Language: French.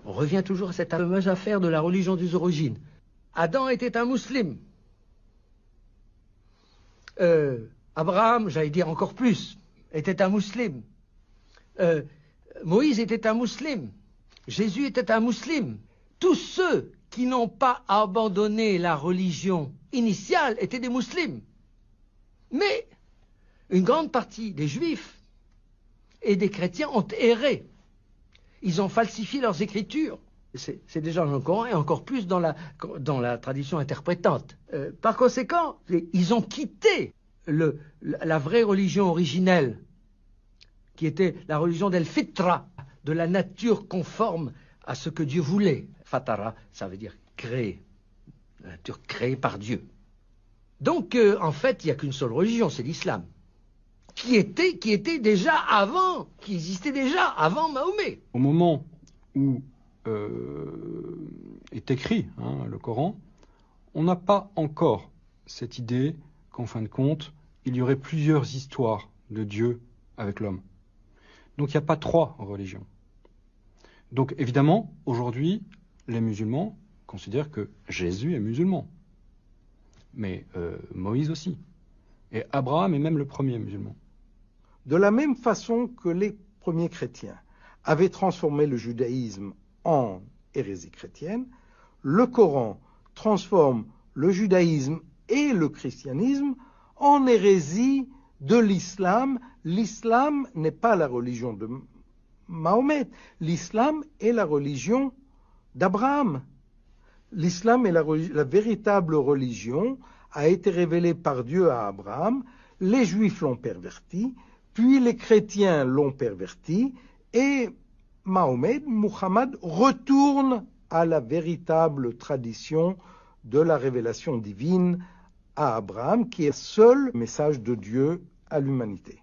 On revient toujours à cette fameuse affaire de la religion des origines. Adam était un musulman. Abraham, j'allais dire encore plus, était un musulman. Moïse était un musulman. Jésus était un musulman. Tous ceux qui n'ont pas abandonné la religion initiale étaient des musulmans. Mais une grande partie des juifs et des chrétiens ont erré. Ils ont falsifié leurs écritures. C'est déjà dans le Coran et encore plus dans la tradition interprétante. Par conséquent, ils ont quitté la vraie religion originelle, qui était la religion d'El-Fitra, de la nature conforme à ce que Dieu voulait. Fatara, ça veut dire créer, la nature créée par Dieu. Donc, en fait, il n'y a qu'une seule religion, c'est l'islam, qui était déjà avant, qui existait déjà avant Mahomet. Au moment où est écrit le Coran, on n'a pas encore cette idée qu'en fin de compte, il y aurait plusieurs histoires de Dieu avec l'homme. Donc il n'y a pas 3 religions. Donc évidemment, aujourd'hui, les musulmans considèrent que Jésus est musulman. Mais Moïse aussi. Et Abraham est même le premier musulman. De la même façon que les premiers chrétiens avaient transformé le judaïsme en hérésie chrétienne, le Coran transforme le judaïsme et le christianisme en hérésie de l'islam. L'islam n'est pas la religion de Mahomet. L'islam est la religion d'Abraham. L'islam est la véritable religion, a été révélée par Dieu à Abraham. Les Juifs l'ont perverti, puis les chrétiens l'ont perverti, et Muhammad retourne à la véritable tradition de la révélation divine à Abraham, qui est le seul message de Dieu à l'humanité.